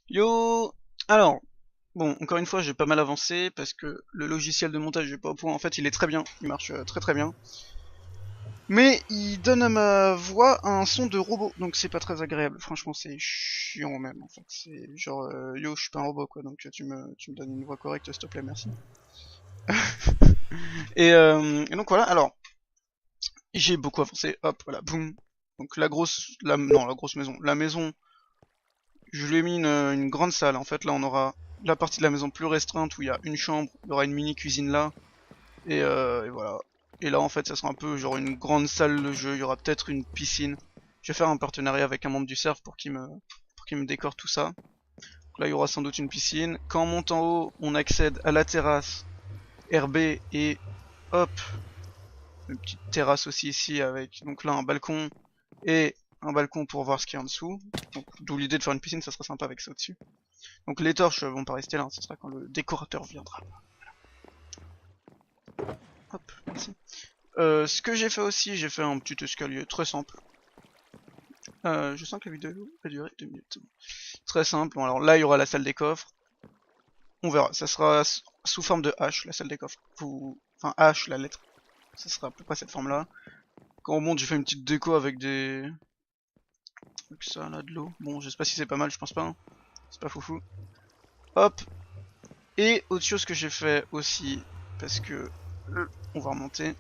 Yo! Alors, bon, encore une fois, j'ai pas mal avancé parce que le logiciel de montage est pas au point. En fait, il est très bien, il marche très très bien. Mais il donne à ma voix un son de robot, donc c'est pas très agréable. Franchement, c'est chiant même en fait. C'est genre, yo, je suis pas un robot quoi, donc tu me donnes une voix correcte, s'il te plaît, merci. Et donc voilà, alors, j'ai beaucoup avancé, hop, voilà, boum. Donc non, la grosse maison. La maison, je lui ai mis une grande salle. En fait, là, on aura la partie de la maison plus restreinte où il y a une chambre, il y aura une mini cuisine là, et voilà. Et là, en fait, ça sera un peu genre une grande salle de jeu. Il y aura peut-être une piscine. Je vais faire un partenariat avec un membre du CERF pour qu'il me décore tout ça. Donc là, il y aura sans doute une piscine. Quand on monte en haut, on accède à la terrasse RB et hop, une petite terrasse aussi ici avec donc là un balcon et un balcon pour voir ce qu'il y a en dessous. Donc d'où l'idée de faire une piscine, ça sera sympa avec ça au-dessus. Donc les torches vont pas rester là, hein, ce sera quand le décorateur viendra. Hop, merci. Ce que j'ai fait aussi, j'ai fait un petit escalier très simple. Je sens que la vidéo va durer 2 minutes. Très simple. Bon, alors là, il y aura la salle des coffres. On verra. Ça sera sous forme de H, la salle des coffres. Enfin, H, la lettre. Ça sera à peu près cette forme-là. Quand on monte, j'ai fait une petite déco avec des... Avec ça, là, de l'eau. Bon, je sais pas si c'est pas mal, je pense pas. Hein. C'est pas foufou. Hop. Et autre chose que j'ai fait aussi, parce que... on va remonter.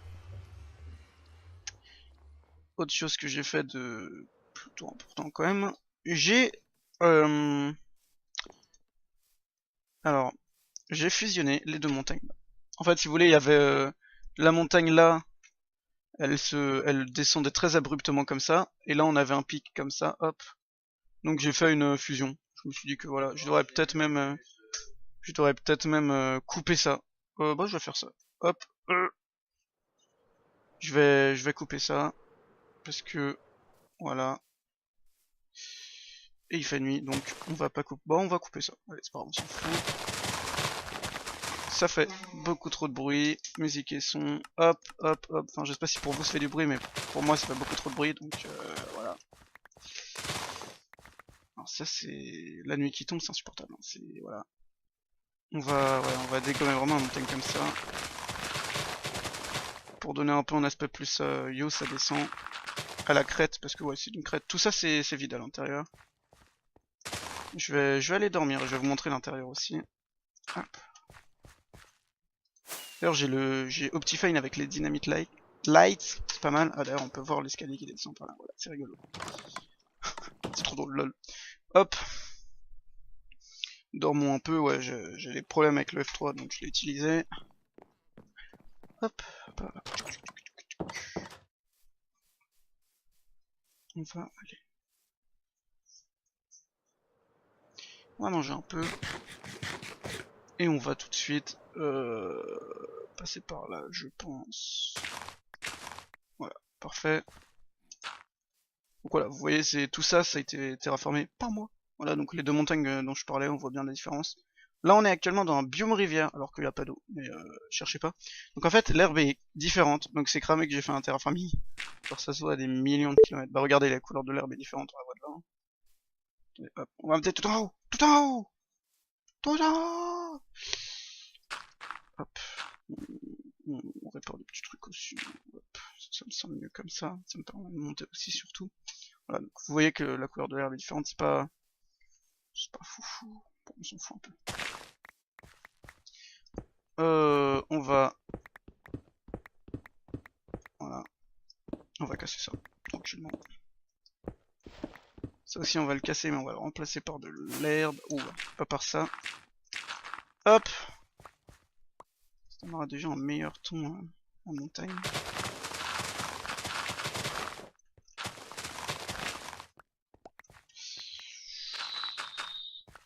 Autre chose que j'ai fait de plutôt important quand même, j'ai euh, alors j'ai fusionné les deux montagnes. En fait, si vous voulez, il y avait la montagne là, elle descendait très abruptement comme ça, et là on avait un pic comme ça, hop. Donc j'ai fait une fusion. Je me suis dit que voilà, je devrais peut-être même couper ça. Bah je vais faire ça. Hop, je vais couper ça parce que voilà. Et il fait nuit, donc on va pas couper. Bon, on va couper ça. Allez, c'est pas grave, on s'en fout. Ça fait beaucoup trop de bruit. Musique et son. Hop, hop, hop. Enfin, je sais pas si pour vous ça fait du bruit, mais pour moi ça fait beaucoup trop de bruit, donc voilà. Alors ça c'est la nuit qui tombe, c'est insupportable. Hein. C'est voilà. On va dégommer vraiment un montagne comme ça pour donner un peu un aspect plus yo, ça descend à la crête parce que ouais, c'est une crête. Tout ça c'est vide à l'intérieur. Je vais aller dormir. Je vais vous montrer l'intérieur aussi. Hop. D'ailleurs, j'ai Optifine avec les Dynamite Lights, c'est pas mal. Ah, d'ailleurs, on peut voir l'escalier qui descend par là. Voilà, c'est rigolo. C'est trop drôle, lol. Hop, dormons un peu. Ouais, j'ai les problèmes avec le F3, donc je l'ai utilisé. Hop, hop, hop. On va aller. On va manger un peu. Et on va tout de suite passer par là, je pense. Voilà, parfait. Donc voilà, vous voyez, c'est tout ça, ça a été terraformé par moi. Voilà, donc les deux montagnes dont je parlais, on voit bien la différence. Là, on est actuellement dans un biome rivière, alors qu'il n'y a pas d'eau, mais cherchez pas. Donc en fait, l'herbe est différente, donc c'est cramé que j'ai fait un terraforming. Genre ça se voit à des millions de kilomètres. Bah regardez, la couleur de l'herbe est différente, on la voit de là. Hein. Attendez, hop. On va peut-être tout en haut, tout en haut, tout en haut. Hop. On répare des petits trucs aussi. Hop. Ça me semble mieux comme ça me permet de monter aussi surtout. Voilà, donc vous voyez que la couleur de l'herbe est différente, c'est pas foufou. Bon, on s'en fout un peu. On va... Voilà. On va casser ça, tranquillement. Ça aussi, on va le casser, mais on va le remplacer par de l'herbe. Oh, pas par ça. Hop. Ça aura déjà un meilleur ton en montagne.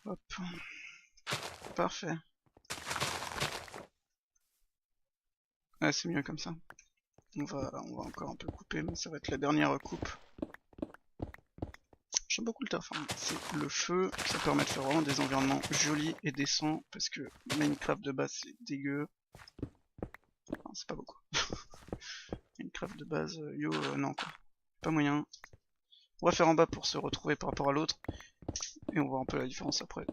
Hop. Parfait. Ouais, c'est mieux comme ça. On va encore un peu couper, mais ça va être la dernière coupe. J'aime beaucoup le terraform. C'est le feu, ça permet de faire vraiment des environnements jolis et décents, parce que Minecraft de base c'est dégueu. Non, c'est pas beaucoup. Minecraft de base, yo, non quoi. Pas moyen. On va faire en bas pour se retrouver par rapport à l'autre. Et on voit un peu la différence après.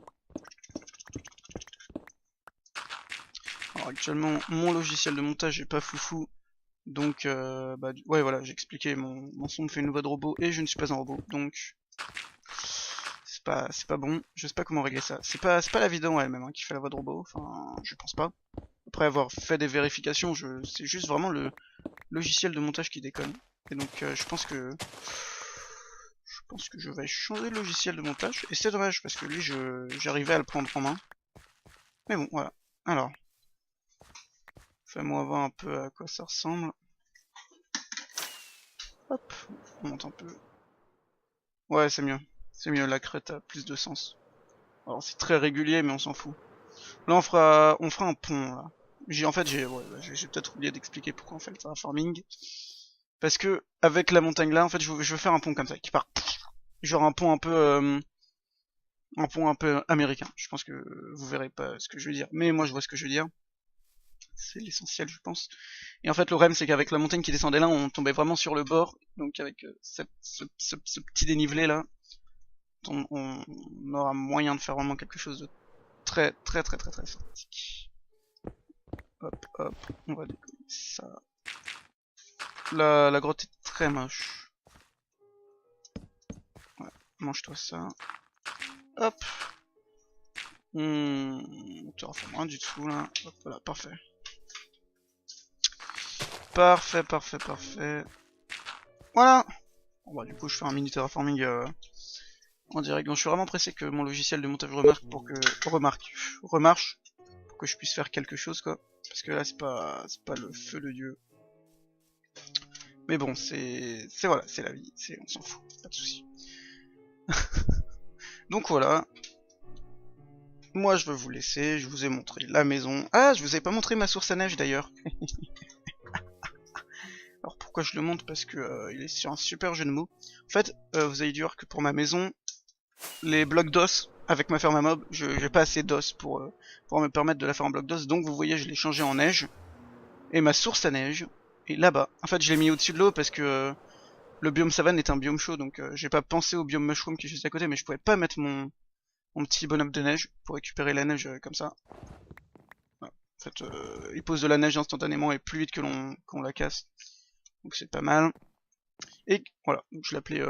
Alors actuellement, mon logiciel de montage est pas foufou. Donc, ouais voilà, j'ai expliqué, mon son me fait une voix de robot et je ne suis pas un robot. Donc, c'est pas bon. Je sais pas comment régler ça. C'est pas la vidéo elle-même qui fait la voix de robot. Enfin, je pense pas. Après avoir fait des vérifications, c'est juste vraiment le logiciel de montage qui déconne. Et donc, je pense que je vais changer de logiciel de montage. Et c'est dommage parce que lui, j'arrivais à le prendre en main. Mais bon, voilà. Alors, fais-moi voir un peu à quoi ça ressemble. Hop, on monte un peu. Ouais, c'est mieux. C'est mieux, la crête a plus de sens. Alors c'est très régulier, mais on s'en fout. Là, on fera un pont, là. En fait, j'ai peut-être oublié d'expliquer pourquoi on fait le terraforming. Parce que, avec la montagne là, en fait, je veux faire un pont comme ça, qui part. Genre un pont un peu américain. Je pense que vous verrez pas ce que je veux dire. Mais moi, je vois ce que je veux dire. C'est l'essentiel, je pense. Et en fait, le problème, c'est qu'avec la montagne qui descendait là, on tombait vraiment sur le bord. Donc, avec ce petit dénivelé là, on aura moyen de faire vraiment quelque chose de très sympathique. Hop, hop, on va décoller ça. La grotte est très moche. Ouais, mange-toi ça. Hop. On terraforme rien du tout là. Hop, voilà, parfait. Parfait. Voilà. Bon, bah, du coup, je fais un mini terraforming en direct. Donc, je suis vraiment pressé que mon logiciel de montage remarque remarche pour que je puisse faire quelque chose quoi. Parce que là, c'est pas le feu de Dieu. Mais bon, voilà, c'est la vie, on s'en fout, pas de soucis. Donc voilà. Moi, je veux vous laisser. Je vous ai montré la maison. Ah, je vous ai pas montré ma source à neige d'ailleurs. Alors pourquoi je le montre? Parce que il est sur un super jeu de mots. En fait, vous allez dire que pour ma maison, les blocs d'os avec ma ferme à mob, j'ai pas assez d'os pour me permettre de la faire en bloc d'os. Donc vous voyez, je l'ai changé en neige. Et ma source à neige est là-bas. En fait, je l'ai mis au-dessus de l'eau parce que le biome savane est un biome chaud. Donc j'ai pas pensé au biome mushroom qui est juste à côté, mais je pouvais pas mettre mon petit bonhomme de neige pour récupérer la neige comme ça. Voilà. En fait, il pose de la neige instantanément et plus vite que qu'on la casse. Donc c'est pas mal. Et voilà, donc je l'appelais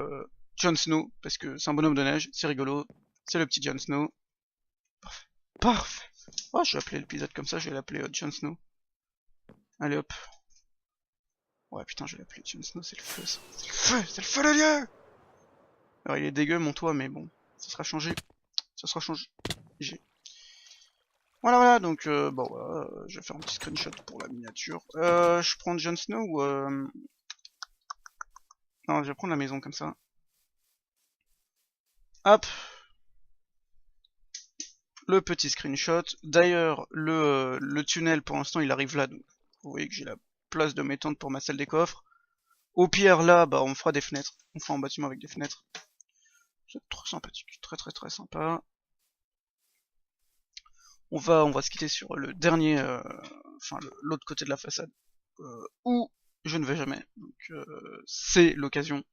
Jon Snow parce que c'est un bonhomme de neige, c'est rigolo. C'est le petit Jon Snow. Parfait. Parfait. Oh, je vais appeler l'épisode comme ça, je vais l'appeler Jon Snow. Allez hop. Ouais putain, je vais l'appeler Jon Snow, c'est le feu ça. C'est le feu le lieu. Alors il est dégueu mon toit, mais bon, ça sera changé. Ça sera changé. Voilà, donc bon, voilà, je vais faire un petit screenshot pour la miniature. Je prends Jon Snow ou non, je vais prendre la maison comme ça. Hop, le petit screenshot. D'ailleurs, le tunnel pour l'instant il arrive là, donc vous voyez que j'ai la place de mes tentes pour ma salle des coffres. Au pire là, bah on fera des fenêtres. On fera un bâtiment avec des fenêtres. C'est trop sympathique, très sympa. On va se quitter sur le dernier, enfin l'autre côté de la façade, où je ne vais jamais. Donc c'est l'occasion.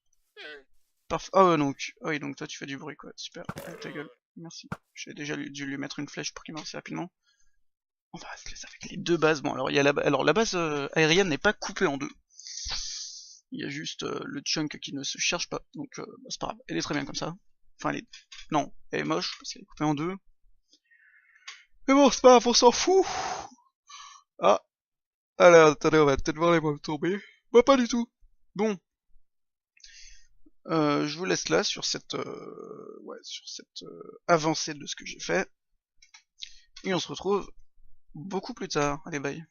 Parfait. Ah ouais, donc, ah oui, donc toi tu fais du bruit quoi, super. Allez, ta gueule, merci. J'ai déjà dû lui mettre une flèche pour qu'il marche rapidement. On va se laisser avec les deux bases. Bon, alors il y a la base aérienne n'est pas coupée en deux. Il y a juste le chunk qui ne se cherche pas, donc bah, c'est pas grave. Elle est très bien comme ça. Enfin, non, elle est moche parce qu'elle est coupée en deux. Mais bon, c'est pas grave, on s'en fout. Ah, allez, attendez, on va peut-être voir les mobs tomber. Bah pas du tout. Bon, je vous laisse là sur cette, avancée de ce que j'ai fait. Et on se retrouve beaucoup plus tard. Allez, bye.